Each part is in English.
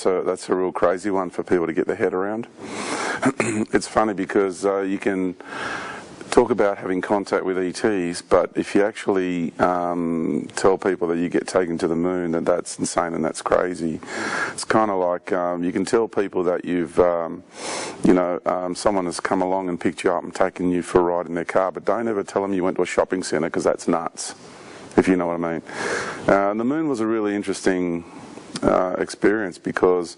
that's a real crazy one for people to get their head around. It's funny because you can talk about having contact with ETs, but if you actually tell people that you get taken to the moon, then that's insane and that's crazy. It's kind of like you can tell people that you've, someone has come along and picked you up and taken you for a ride in their car, but don't ever tell them you went to a shopping centre, because that's nuts, if you know what I mean. The moon was a really interesting experience because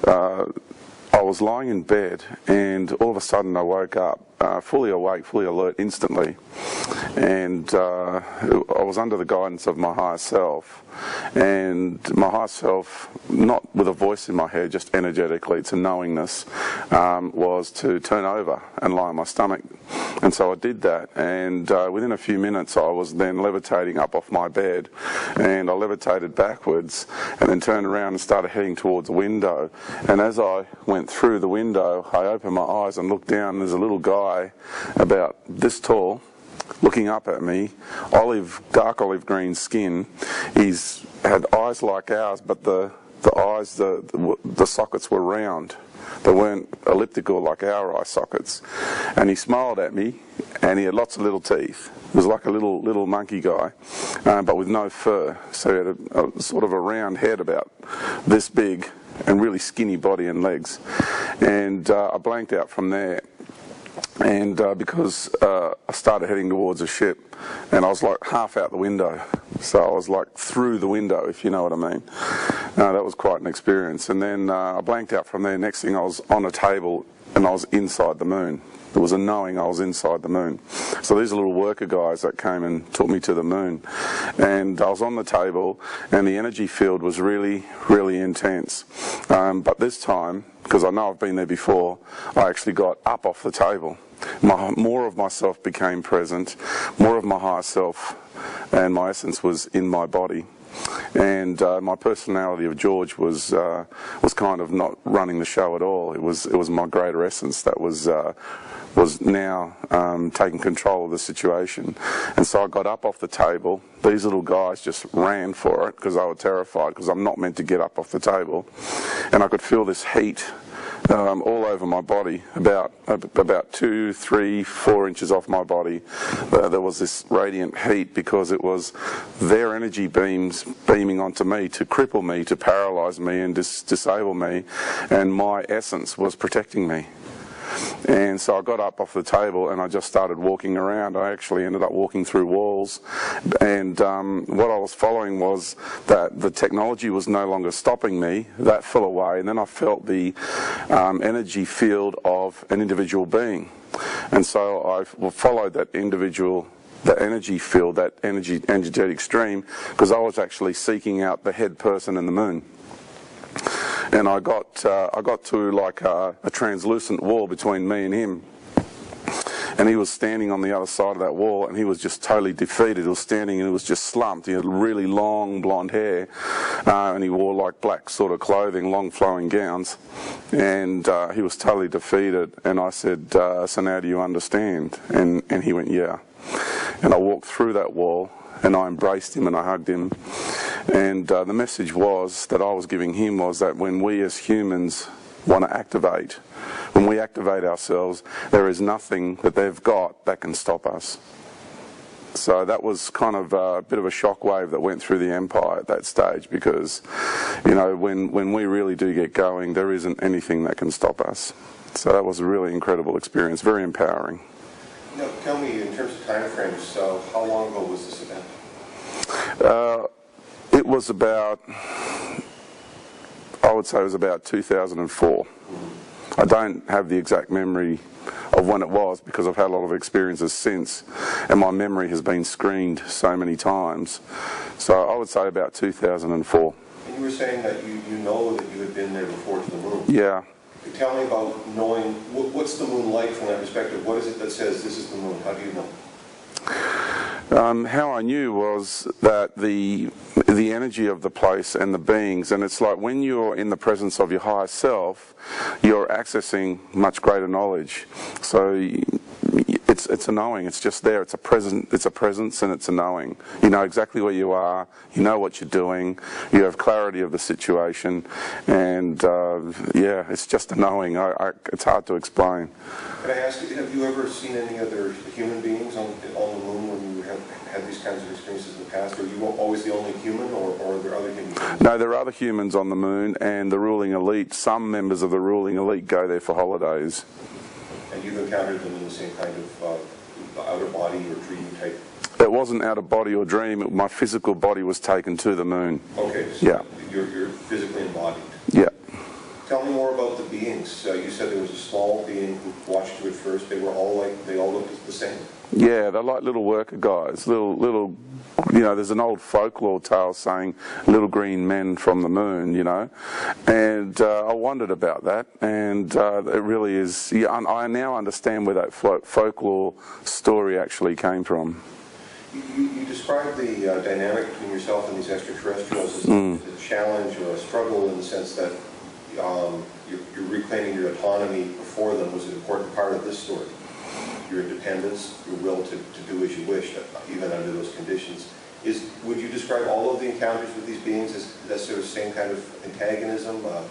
I was lying in bed and all of a sudden I woke up fully awake, fully alert instantly, and I was under the guidance of my higher self, and my higher self, not with a voice in my head, just energetically, it's a knowingness, was to turn over and lie on my stomach. And so I did that, and within a few minutes I was then levitating up off my bed, and I levitated backwards and then turned around and started heading towards a window. And as I went through the window, I opened my eyes and looked down, and there's a little guy about this tall looking up at me, dark olive green skin. He's had eyes like ours, but the eyes, the sockets were round. They weren't elliptical like our eye sockets. And he smiled at me, and he had lots of little teeth. He was like a little monkey guy, but with no fur. So he had a sort of a round head about this big and really skinny body and legs. And I blanked out from there. And because I started heading towards a ship, and I was like half out the window, so I was like through the window, if you know what I mean. That was quite an experience. And then I blanked out from there. Next thing, I was on a table and I was inside the moon. There was a knowing I was inside the moon. So these are little worker guys that came and took me to the moon. And I was on the table, and the energy field was really, really intense. But this time, because I know I've been there before, I actually got up off the table. More of myself became present, more of my higher self and my essence was in my body. And my personality of George was kind of not running the show at all. It was my greater essence that was now taking control of the situation. And so I got up off the table. These little guys just ran for it because they were terrified, because I'm not meant to get up off the table. And I could feel this heat all over my body, about 2, 3, 4 inches off my body. There was this radiant heat because it was their energy beams beaming onto me to cripple me, to paralyze me and disable me, and my essence was protecting me. And so I got up off the table and I just started walking around. I actually ended up walking through walls, and what I was following was that the technology was no longer stopping me. That fell away, and then I felt the energy field of an individual being. And so I followed that energy field, that energetic stream, because I was actually seeking out the head person in the moon. And I got to like a translucent wall between me and him. And he was standing on the other side of that wall, and he was just totally defeated. He was standing and he was just slumped. He had really long blonde hair, and he wore like black sort of clothing, long flowing gowns. And he was totally defeated. And I said, so now do you understand? And he went, yeah. And I walked through that wall, and I embraced him and I hugged him. And the message was that I was giving him was that when we as humans want to activate, when we activate ourselves, there is nothing that they've got that can stop us. So that was kind of a bit of a shockwave that went through the empire at that stage, because, you know, when we really do get going, there isn't anything that can stop us. So that was a really incredible experience, very empowering. Now, tell me, in terms of time frames, how long ago was this event? It was about, I would say it was about 2004. I don't have the exact memory of when it was, because I've had a lot of experiences since, and my memory has been screened so many times. So I would say about 2004. And you were saying that you know that you had been there before to the moon. Yeah. Tell me about knowing, what's the moon like from that perspective? What is it that says this is the moon? How do you know? How I knew was that the energy of the place and the beings, and it's like when you're in the presence of your higher self, you're accessing much greater knowledge. So it's it's a knowing. It's just there. It's a presence, and it's a knowing. You know exactly where you are. You know what you're doing. You have clarity of the situation, and yeah, it's just a knowing. It's hard to explain. Can I ask you, have you ever seen any other human beings on the moon when you have had these kinds of experiences in the past? Are you always the only human, or are there other human beings? No, there are other humans on the moon, and the ruling elite. Some members of the ruling elite go there for holidays. And you've encountered them in the same kind of outer body or dream type? It wasn't out of body or dream. My physical body was taken to the moon. Okay, so yeah. You're physically embodied. Yeah. Tell me more about the beings. You said there was a small being who watched you at first. They all looked the same. Yeah, they're like little worker guys, little. You know, there's an old folklore tale saying little green men from the moon, you know, and I wondered about that, and it really is, yeah, I now understand where that folklore story actually came from. You described the dynamic between yourself and these extraterrestrials as a challenge or a struggle, in the sense that you're reclaiming your autonomy before them was an important part of this story. Your independence, your will to do as you wish, even under those conditions. Would you describe all of the encounters with these beings as that sort of same kind of antagonism? Like,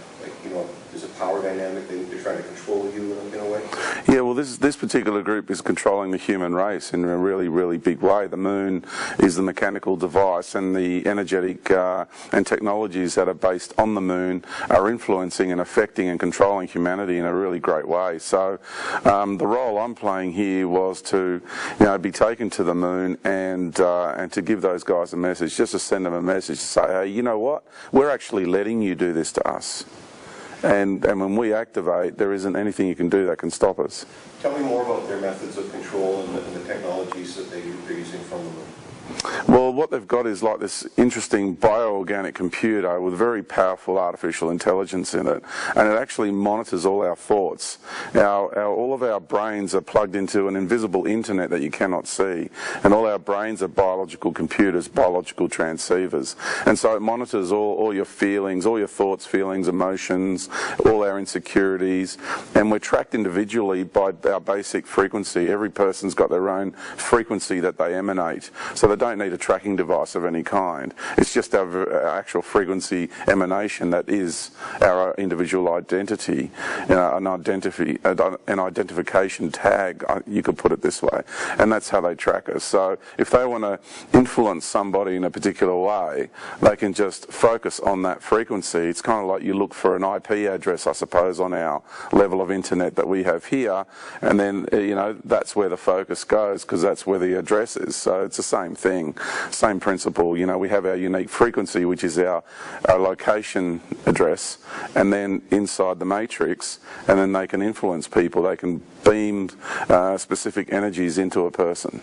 you know, there's a power dynamic, they're trying to control you in a way? Yeah, well, this particular group is controlling the human race in a really, really big way. The moon is the mechanical device, and the energetic and technologies that are based on the moon are influencing and affecting and controlling humanity in a really great way. So the role I'm playing here was to, you know, be taken to the moon and to give those guys a message, just to send them a message to say, hey, you know what, we're actually letting you do this to us, and when we activate, there isn't anything you can do that can stop us. Tell me more about their methods of control and the technologies that they're using from the moon. Well, what they've got is like this interesting bioorganic computer with very powerful artificial intelligence in it, and it actually monitors all our thoughts. All of our brains are plugged into an invisible internet that you cannot see, and all our brains are biological computers, biological transceivers, and so it monitors all your feelings, all your thoughts, feelings, emotions, all our insecurities, and we're tracked individually by our basic frequency. Every person's got their own frequency that they emanate, so they don't need a tracking device of any kind. It's just our actual frequency emanation that is our individual identity, an identification tag, you could put it this way, and that's how they track us. So if they want to influence somebody in a particular way, they can just focus on that frequency. It's kind of like you look for an IP address, I suppose, on our level of internet that we have here, and then, you know, that's where the focus goes, because that's where the address is. So it's the same thing, same principle. You know, we have our unique frequency, which is our location address, and then inside the matrix, and then they can influence people. They can beam specific energies into a person.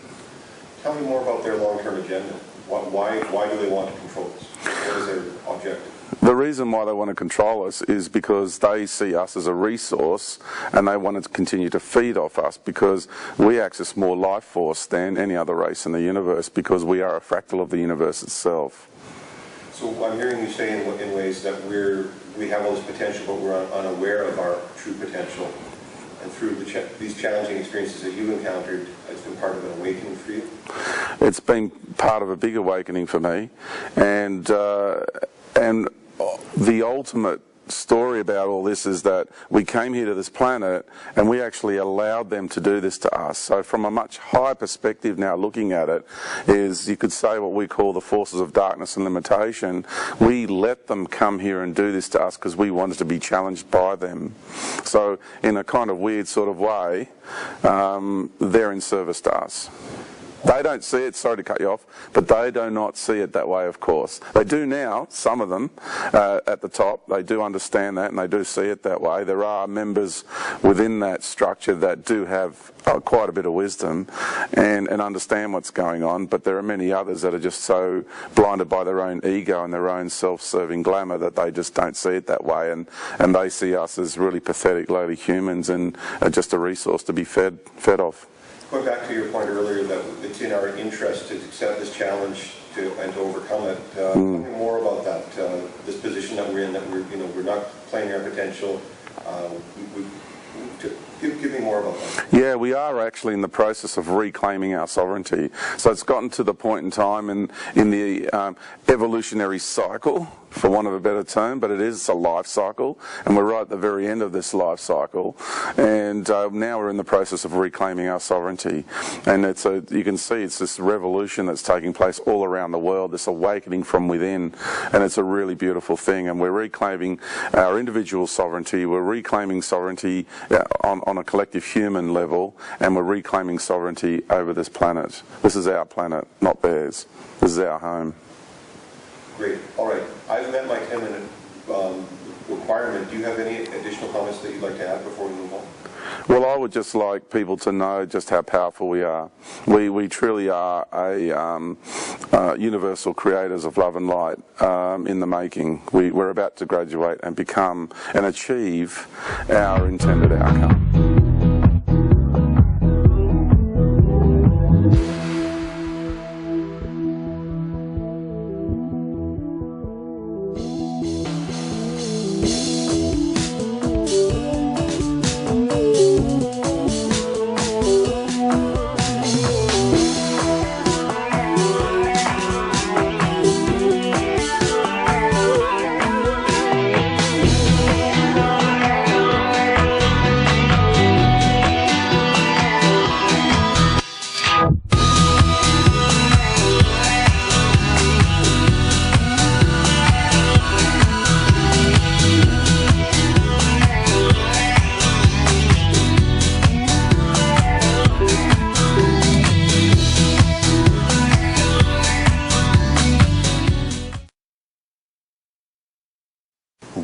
Tell me more about their long-term agenda. Why do they want to control us? What is their objective? The reason why they want to control us is because they see us as a resource, and they want to continue to feed off us, because we access more life force than any other race in the universe, because we are a fractal of the universe itself. So I'm hearing you say in ways that we have all this potential, but we're unaware of our true potential. And through these challenging experiences that you've encountered, it's been part of an awakening for you? It's been part of a big awakening for me, and the ultimate story about all this is that we came here to this planet and we actually allowed them to do this to us. So from a much higher perspective now, looking at it, is you could say what we call the forces of darkness and limitation. We let them come here and do this to us because we wanted to be challenged by them. So in a kind of weird sort of way, they're in service to us. They don't see it, sorry to cut you off, but they do not see it that way, of course. They do now, some of them, at the top. They do understand that, and they do see it that way. There are members within that structure that do have quite a bit of wisdom and understand what's going on, but there are many others that are just so blinded by their own ego and their own self-serving glamour that they just don't see it that way, and they see us as really pathetic, lowly humans and just a resource to be fed off. Going back to your point earlier that it's in our interest to accept this challenge and to overcome it. Tell me more about that. This position that we're in, that we're not playing our potential. To Give me more about that. Yeah, we are actually in the process of reclaiming our sovereignty. So it's gotten to the point in time in the evolutionary cycle, for want of a better term, but it is a life cycle, and we're right at the very end of this life cycle. And now we're in the process of reclaiming our sovereignty. And you can see it's this revolution that's taking place all around the world, this awakening from within, and it's a really beautiful thing. And we're reclaiming our individual sovereignty, we're reclaiming sovereignty on a collective human level, and we're reclaiming sovereignty over this planet. This is our planet, not theirs. This is our home. Great. All right. I've met my 10-minute requirement. Do you have any additional comments that you'd like to add before we move on? Well, I would just like people to know just how powerful we are. We truly are a universal creators of love and light in the making. We're about to graduate and become and achieve our intended outcome.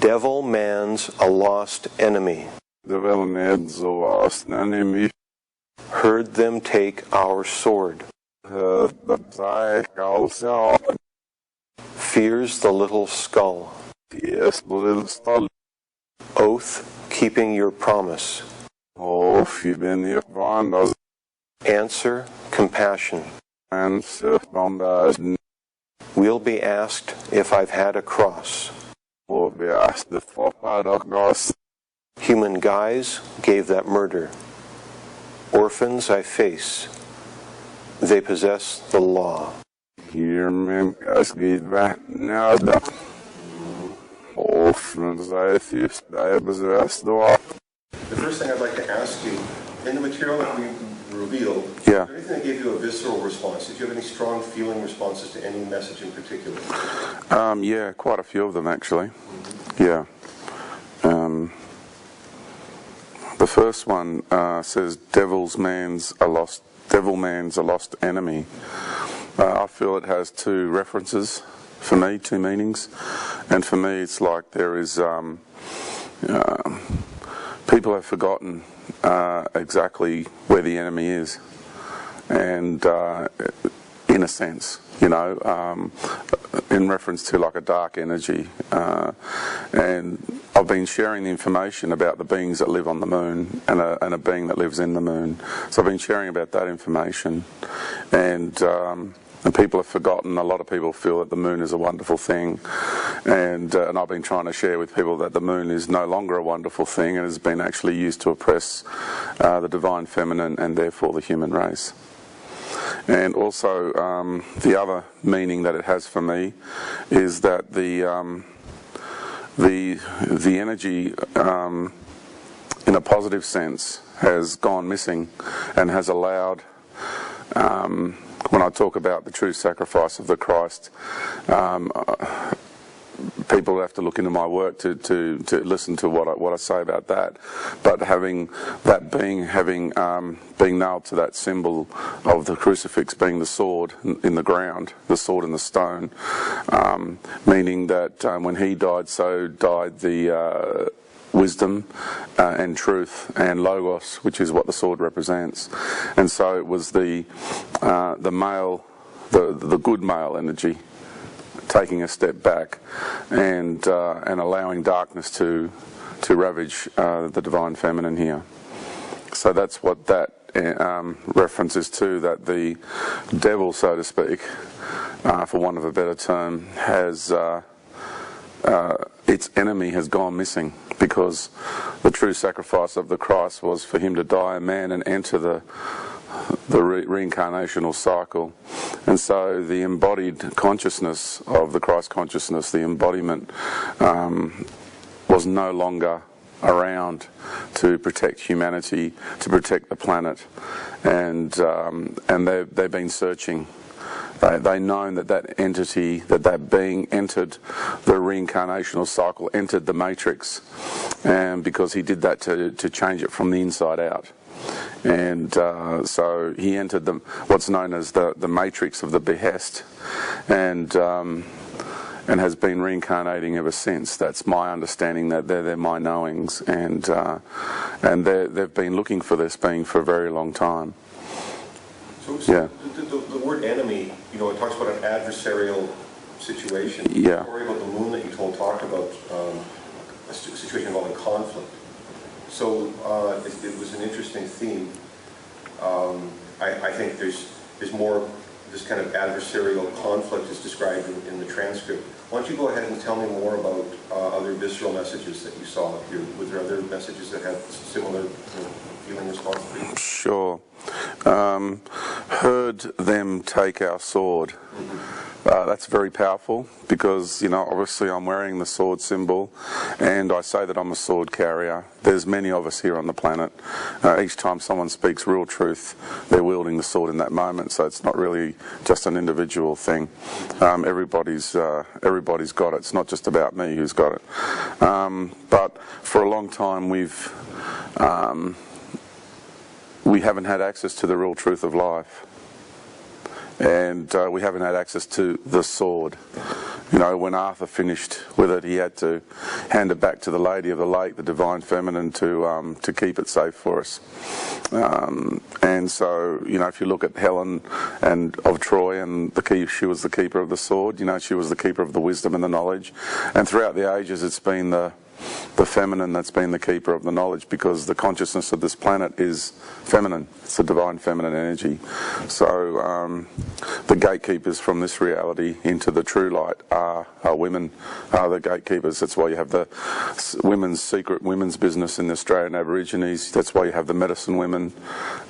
Devil man's a lost enemy. Devil man's a lost enemy. Heard them take our sword. Fears the little skull. Yes, the little skull. Oath keeping your promise. Oath keeping your promise. Answer compassion. Answer compassion. We'll be asked if I've had a cross. We'll be asked if I've had a cross. Human guise gave that murder. Orphans I face. They possess the law. Human guise gave that murder. Orphans I face. They possess the law. The first thing I'd like to ask you, in the material that we revealed, is yeah. there anything that gave you a visceral response? Did you have any strong feeling responses to any message in particular? Yeah, quite a few of them actually. Yeah. The first one says devil man's a lost enemy. I feel it has two references for me, two meanings, and for me it's like there is people have forgotten exactly where the enemy is, and in a sense, you know, in reference to like a dark energy, and I've been sharing the information about the beings that live on the moon and a being that lives in the moon. So I've been sharing about that information, and people have forgotten. A lot of people feel that the moon is a wonderful thing, and I've been trying to share with people that the moon is no longer a wonderful thing and has been actually used to oppress the divine feminine and therefore the human race. And also the other meaning that it has for me is that the energy in a positive sense has gone missing and has allowed, when I talk about the true sacrifice of the Christ, people have to look into my work to listen to what I say about that. But having that being nailed to that symbol of the crucifix being the sword in the ground, the sword in the stone, meaning that when he died, so died the wisdom and truth and logos, which is what the sword represents. And so it was the male, the good male energy, taking a step back and allowing darkness to ravage the divine feminine here. So that's what that references to, that the devil, so to speak, for want of a better term, has its enemy has gone missing, because the true sacrifice of the Christ was for him to die a man and enter the reincarnational cycle. And so the embodied consciousness of the Christ consciousness, the embodiment, was no longer around to protect humanity, to protect the planet, and they've been searching. They known that entity, that being entered the reincarnational cycle, entered the matrix, and because he did that to change it from the inside out. And so he entered what's known as the matrix of the behest, and has been reincarnating ever since. That's my understanding, that they're my knowings, and they've been looking for this being for a very long time. So yeah. The word enemy, it talks about an adversarial situation. Yeah. The story about the moon that you talked about a situation involving conflict. So it was an interesting theme. I think there's more. This kind of adversarial conflict is described in the transcript. Why don't you go ahead and tell me more about other visceral messages that you saw? Were there other messages that had similar feeling response to you? Sure. Heard them take our sword. That's very powerful, because obviously I'm wearing the sword symbol, and I say that I'm a sword carrier. There's many of us here on the planet. Each time someone speaks real truth, they're wielding the sword in that moment, so it's not really just an individual thing. Everybody's got it. It's not just about me who's got it. But for a long time we haven't had access to the real truth of life. And we haven't had access to the sword. When Arthur finished with it, he had to hand it back to the Lady of the Lake, the Divine Feminine, to keep it safe for us. And so, if you look at Helen of Troy, and she was the keeper of the sword. She was the keeper of the wisdom and the knowledge. And throughout the ages, it's been the feminine that's been the keeper of the knowledge, because the consciousness of this planet is feminine. It's the divine feminine energy. So the gatekeepers from this reality into the true light are women, are the gatekeepers. That's why you have the secret women's business in the Australian Aborigines. That's why you have the medicine women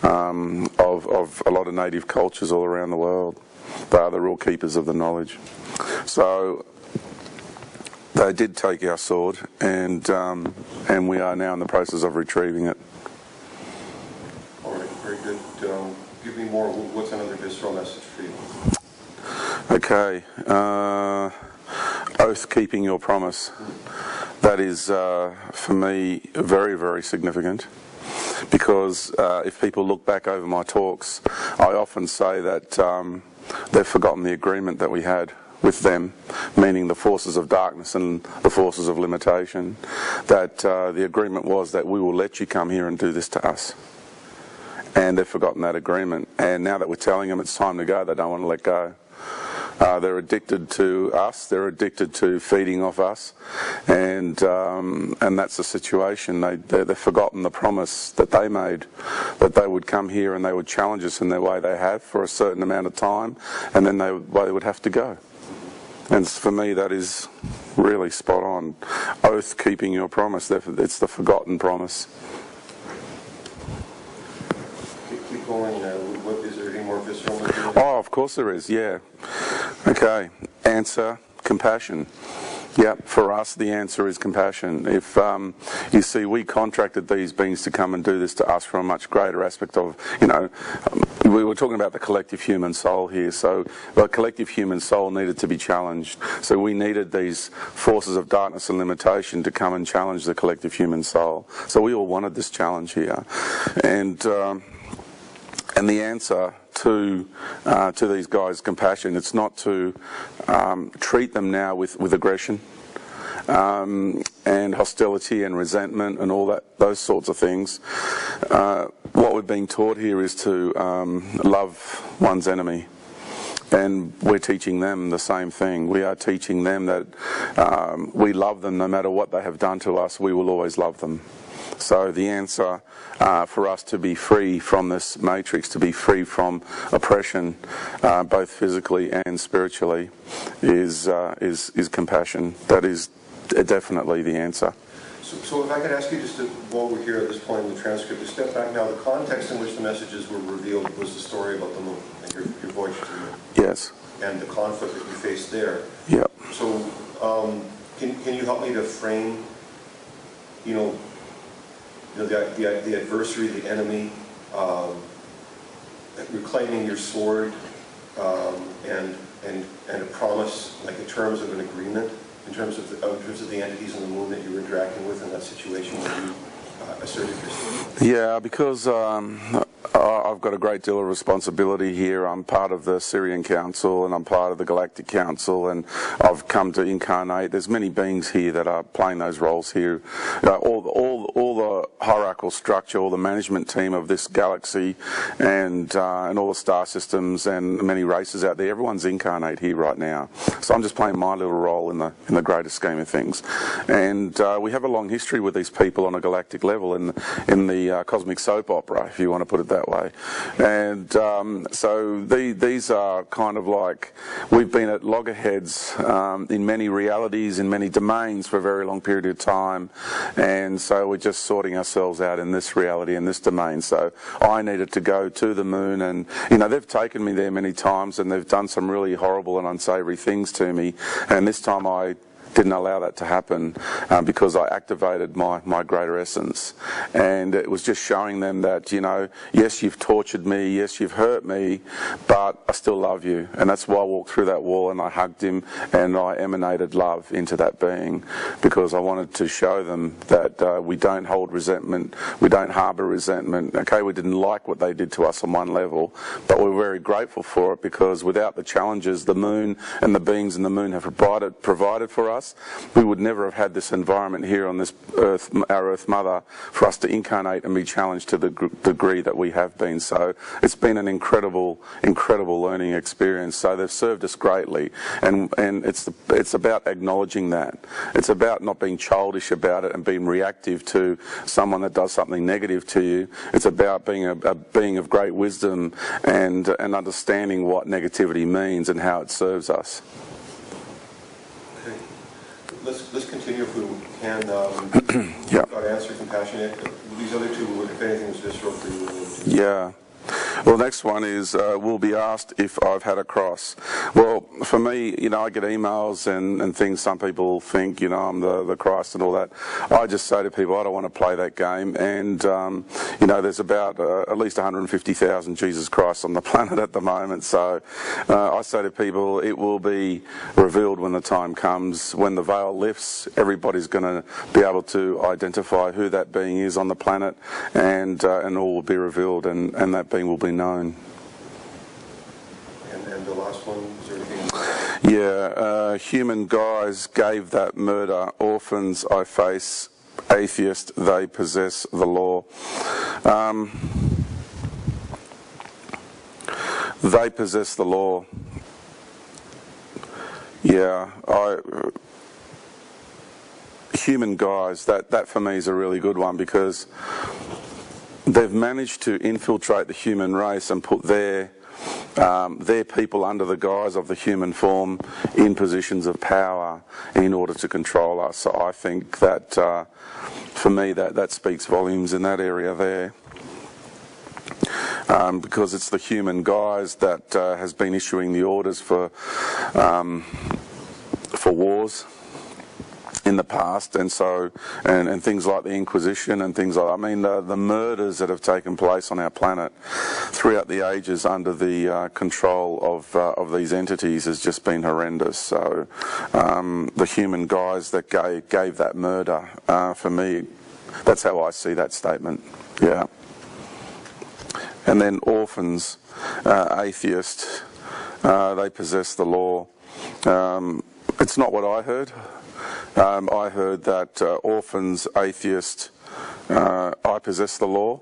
of a lot of native cultures all around the world. They are the real keepers of the knowledge. So they did take our sword, and we are now in the process of retrieving it. All right, very good. Give me more. What's another visceral message for you? Okay. Oath, keeping your promise. That is, for me, very, very significant. Because if people look back over my talks, I often say that they've forgotten the agreement that we had with them, meaning the forces of darkness and the forces of limitation, that the agreement was that we will let you come here and do this to us. And they've forgotten that agreement. And now that we're telling them it's time to go, they don't want to let go. They're addicted to us. They're addicted to feeding off us, and that's the situation. They've forgotten the promise that they made, that they would come here and they would challenge us in their way they have for a certain amount of time, and then they would have to go. And for me, that is really spot on. Oath, keeping your promise. It's the forgotten promise. Keep going. Is there any more visceral? Oh, of course there is, yeah. Okay. Answer, compassion. Yep, for us the answer is compassion. If you see, we contracted these beings to come and do this to us from a much greater aspect of, we were talking about the collective human soul here, so the collective human soul needed to be challenged. So we needed these forces of darkness and limitation to come and challenge the collective human soul. So we all wanted this challenge here. And the answer to these guys' compassion, it's not to treat them now with aggression and hostility and resentment and all those sorts of things. What we're being taught here is to love one's enemy. And we're teaching them the same thing. We are teaching them that we love them no matter what they have done to us. We will always love them. So the answer for us to be free from this matrix, to be free from oppression, both physically and spiritually, is compassion. That is definitely the answer. So if I could ask you just to, while we're here at this point in the transcript, to step back now, the context in which the messages were revealed was the story about the moon and your voyage to the moon. Yes. And the conflict that you faced there. Yep. So can you help me to frame, the adversary, the enemy, reclaiming your sword, and a promise, like in terms of an agreement, in terms of the entities on the moon that you were interacting with in that situation where you asserted yourself? Yeah, because I've got a great deal of responsibility here. I'm part of the Syrian Council and I'm part of the Galactic Council, and I've come to incarnate. There's many beings here that are playing those roles here. All the hierarchical structure, all the management team of this galaxy, and all the star systems and many races out there. Everyone's incarnate here right now. So I'm just playing my little role in the greater scheme of things. And we have a long history with these people on a galactic level in the cosmic soap opera, if you want to put it that way. And so these are kind of like, we've been at loggerheads in many realities, in many domains for a very long period of time, and so we're just sorting ourselves out in this reality, in this domain. So I needed to go to the moon, and they've taken me there many times and they've done some really horrible and unsavory things to me, and this time I didn't allow that to happen because I activated my greater essence. And it was just showing them that, yes, you've tortured me, yes, you've hurt me, but I still love you. And that's why I walked through that wall and I hugged him and I emanated love into that being, because I wanted to show them that we don't hold resentment, we don't harbour resentment. Okay, we didn't like what they did to us on one level, but we're very grateful for it, because without the challenges the moon and the beings in the moon have provided for us, we would never have had this environment here on this Earth, our Earth Mother, for us to incarnate and be challenged to the degree that we have been. So it's been an incredible learning experience. So they've served us greatly, and it's about acknowledging that. It's about not being childish about it and being reactive to someone that does something negative to you. It's about being a being of great wisdom and understanding what negativity means and how it serves us. Let's continue if we can. Yeah. Got to answer compassionate. These other two, if anything was visceral for you. Yeah. Well, the next one is, will be asked if I've had a cross. Well, for me, I get emails and things. Some people think, I'm the Christ and all that. I just say to people, I don't want to play that game. And, there's about at least 150,000 Jesus Christ on the planet at the moment. So I say to people, it will be revealed when the time comes. When the veil lifts, everybody's going to be able to identify who that being is on the planet, and all will be revealed, and that being will be known. And the last one, is there anything? Yeah, human guise gave that murder. Orphans I face, atheist, they possess the law. They possess the law. Yeah, human guise, that for me is a really good one, because they've managed to infiltrate the human race and put their people under the guise of the human form in positions of power in order to control us. So I think that, for me, that speaks volumes in that area there. Because it's the human guise that has been issuing the orders for wars in the past, and so and things like the Inquisition and things like, the murders that have taken place on our planet throughout the ages under the control of these entities has just been horrendous. So the human guise that gave that murder, for me, that's how I see that statement. Yeah. And then orphans, atheist, they possess the law. It's not what I heard. I heard that orphans, atheist, I possess the law,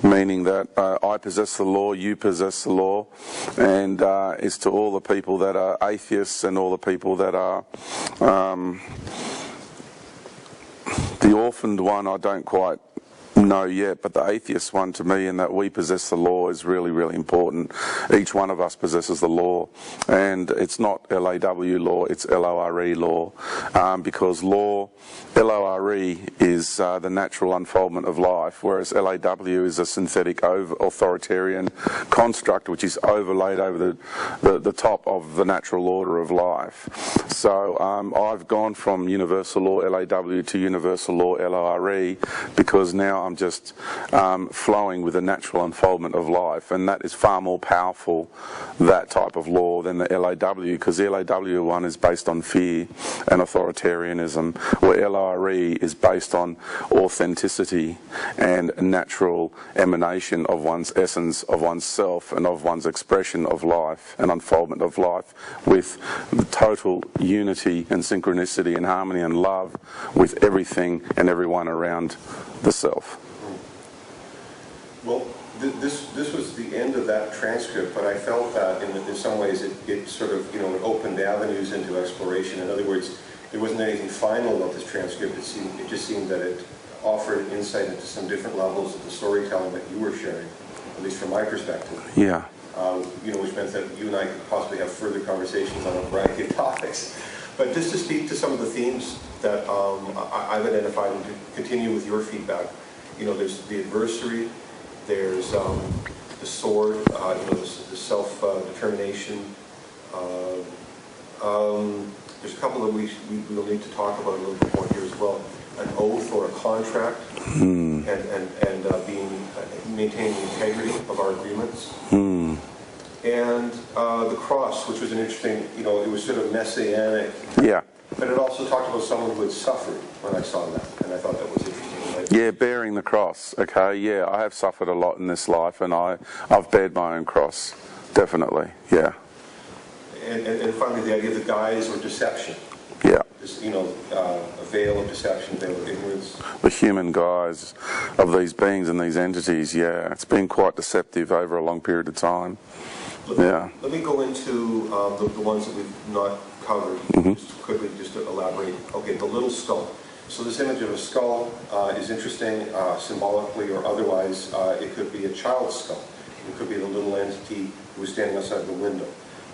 meaning that I possess the law, you possess the law, and it's to all the people that are atheists and all the people that are the orphaned one. I don't quite No, yet, but the atheist one to me, in that we possess the law, is really, really important. Each one of us possesses the law, and it's not LAW law, it's LORE law, because law, LORE, is the natural unfoldment of life, whereas LAW is a synthetic authoritarian construct which is overlaid over the top of the natural order of life. So I've gone from universal law LAW to universal law LORE because now I'm just flowing with the natural unfoldment of life, and that is far more powerful, that type of law, than the LAW, because the LAW one is based on fear and authoritarianism, where LORE is based on authenticity and natural emanation of one's essence, of one's self, and of one's expression of life and unfoldment of life, with total unity and synchronicity and harmony and love with everything and everyone around the self. Well, this was the end of that transcript, but I felt that in some ways it sort of, it opened avenues into exploration. In other words, there wasn't anything final about this transcript. It just seemed that it offered insight into some different levels of the storytelling that you were sharing, at least from my perspective. Yeah. Which meant that you and I could possibly have further conversations on a variety of topics. But just to speak to some of the themes that I've identified and to continue with your feedback, there's the adversary, there's the sword, the self-determination. There's a couple that we'll need to talk about a little bit more here as well. An oath or a contract, and maintaining the integrity of our agreements. And the cross, which was an interesting, it was sort of messianic. Yeah. But it also talked about someone who had suffered when I saw that, and I thought that was interesting. Right? Yeah, bearing the cross. Okay, yeah, I have suffered a lot in this life, and I've bared my own cross, definitely. Yeah. And finally, the idea of the guise or deception. Yeah. A veil of deception, veil of ignorance. The human guise of these beings and these entities, yeah, it's been quite deceptive over a long period of time. Let me go into the ones that we've not covered, just quickly, just to elaborate. Okay, the little skull. So this image of a skull is interesting, symbolically or otherwise. It could be a child's skull. It could be the little entity who is standing outside the window.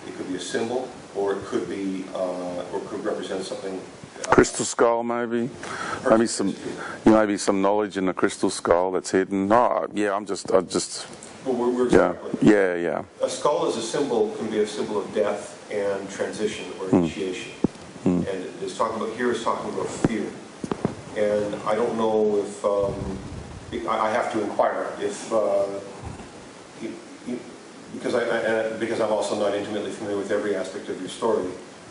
It could be a symbol, or it could be, or could represent something. Crystal skull, maybe some knowledge in the crystal skull that's hidden. Oh, yeah, I just. Well, we're yeah. A skull is a symbol, can be a symbol of death and transition or initiation. And it's talking about fear. And I don't know if I have to inquire if. Because I'm also not intimately familiar with every aspect of your story,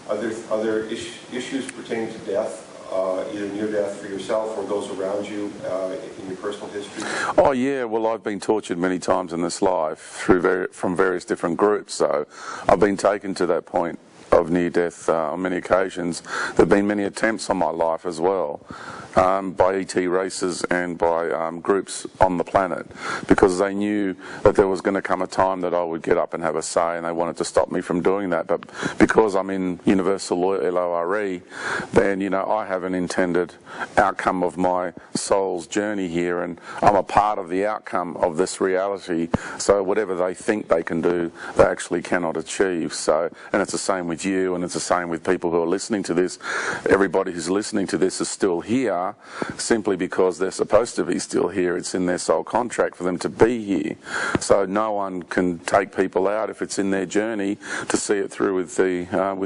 are there issues pertaining to death, either near death for yourself or those around you in your personal history? Oh yeah, well I've been tortured many times in this life from various different groups, so I've been taken to that point of near death on many occasions. There have been many attempts on my life as well, by ET races and by groups on the planet, because they knew that there was going to come a time that I would get up and have a say, and they wanted to stop me from doing that. But because I'm in universal law LORE, then I have an intended outcome of my soul's journey here, and I'm a part of the outcome of this reality. So whatever they think they can do, they actually cannot achieve. So, and it's the same with you, and it's the same with people who are listening to this. Everybody who's listening to this is still here simply because they're supposed to be still here. It's in their soul contract for them to be here. So no one can take people out if it's in their journey to see it through with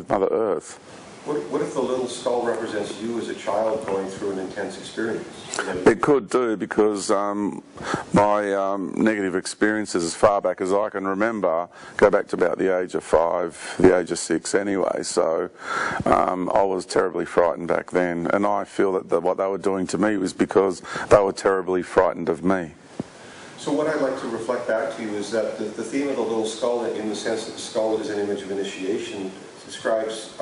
Mother Earth. What if the little skull represents you as a child going through an intense experience? It could do, because my negative experiences as far back as I can remember go back to about the age of 5, the age of 6 anyway. So I was terribly frightened back then, and I feel that what they were doing to me was because they were terribly frightened of me. So what I'd like to reflect back to you is that the theme of the little skull, in the sense that the skull is an image of initiation, describes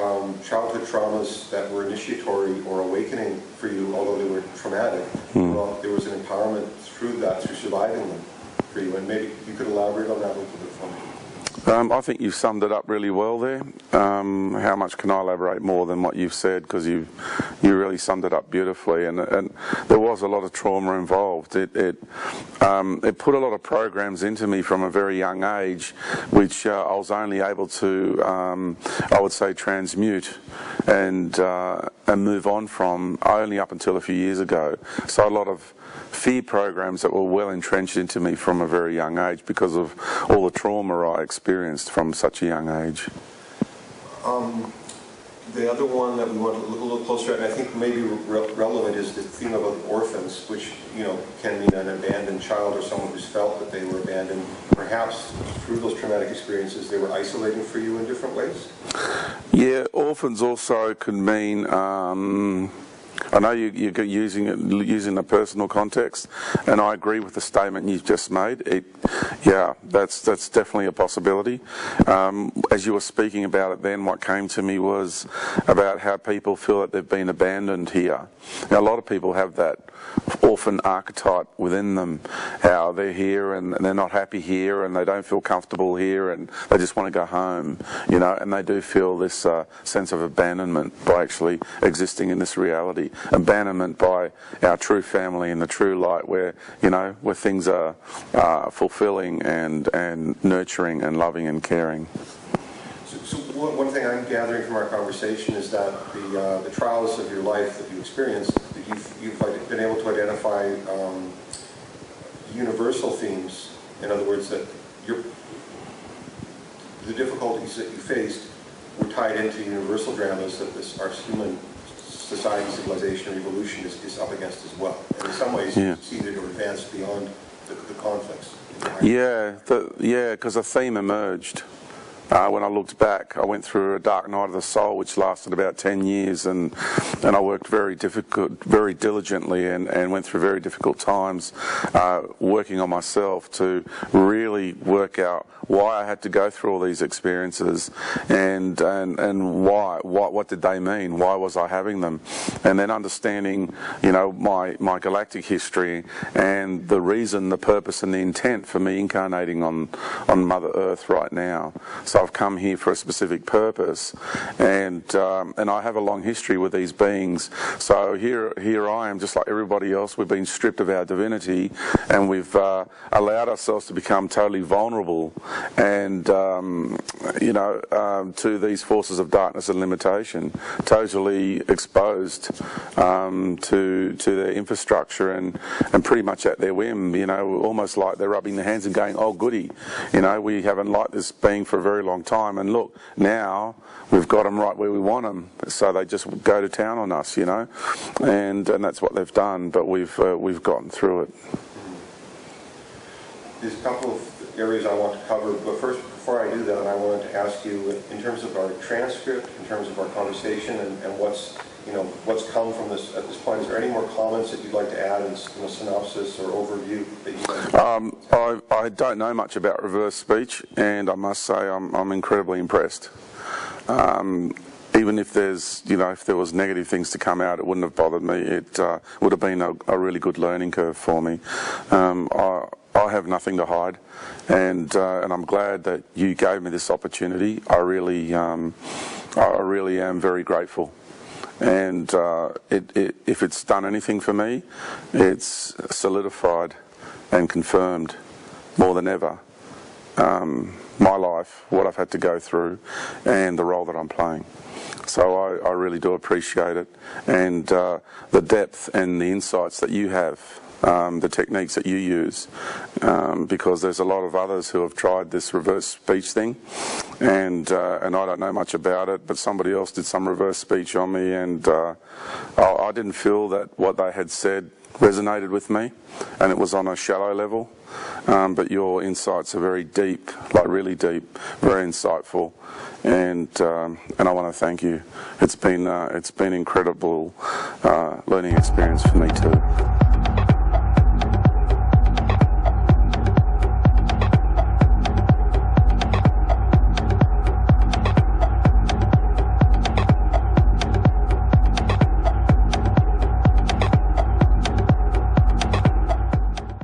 childhood traumas that were initiatory or awakening for you, although they were traumatic. Well, there was an empowerment through that, through surviving them for you. And maybe you could elaborate on that a little bit for me. I think you've summed it up really well there. How much can I elaborate more than what you've said? Because you really summed it up beautifully, and there was a lot of trauma involved. It put a lot of programs into me from a very young age, which I was only able to, I would say, transmute and move on from only up until a few years ago. So a lot of fear programs that were well entrenched into me from a very young age because of all the trauma I experienced from such a young age. The other one that we want to look a little closer at, and I think maybe relevant, is the theme about orphans, which, you know, can mean an abandoned child or someone who's felt that they were abandoned. Perhaps through those traumatic experiences, they were isolating for you in different ways? Yeah, orphans also can mean, I know you're using the personal context, and I agree with the statement you've just made. Yeah, that's definitely a possibility. As you were speaking about it then, what came to me was about how people feel that they've been abandoned here. Now, a lot of people have that orphan archetype within them, how they're here and they're not happy here and they don't feel comfortable here and they just want to go home, you know, and they do feel this sense of abandonment by actually existing in this reality. Abandonment by our true family in the true light, where, you know, where things are fulfilling and nurturing and loving and caring. So one thing I'm gathering from our conversation is that the trials of your life that you experienced, you've been able to identify universal themes. In other words, that the difficulties that you faced were tied into universal dramas that our human society, civilization, or evolution is up against as well. And in some ways, you see that you're advanced beyond the conflicts. Yeah, because a theme emerged. When I looked back, I went through a dark night of the soul, which lasted about 10 years, and I worked very diligently, and went through very difficult times, working on myself to really work out why I had to go through all these experiences, and why, what did they mean? Why was I having them? And then understanding, you know, my galactic history and the reason, the purpose, and the intent for me incarnating on Mother Earth right now. So I've come here for a specific purpose, and I have a long history with these beings. So here I am, just like everybody else. We've been stripped of our divinity, and we've allowed ourselves to become totally vulnerable, and you know, to these forces of darkness and limitation, totally exposed to their infrastructure and pretty much at their whim. You know, almost like they're rubbing their hands and going, "Oh, goody, you know, we haven't liked this being for a very long time, and look, now we've got them right where we want them." So they just go to town on us, you know, and that's what they've done. But we've gotten through it. There's a couple of areas I want to cover, but first, before I do that, I wanted to ask you, in terms of our transcript, in terms of our conversation, and what's come from this at this point, is there any more comments that you'd like to add in synopsis or overview that you'd like to I don't know much about reverse speech, and I must say I'm incredibly impressed. Even if there's, you know, if there was negative things to come out, it wouldn't have bothered me. It would have been a really good learning curve for me. I have nothing to hide, and I'm glad that you gave me this opportunity. I really am very grateful. And if it's done anything for me, it's solidified and confirmed more than ever my life, what I've had to go through, and the role that I'm playing. So I really do appreciate it, and the depth and the insights that you have, the techniques that you use, because there's a lot of others who have tried this reverse speech thing, and I don't know much about it, but somebody else did some reverse speech on me, and I didn't feel that what they had said resonated with me, and it was on a shallow level, but your insights are very deep, like really deep, very insightful, and I want to thank you. It's been incredible learning experience for me too.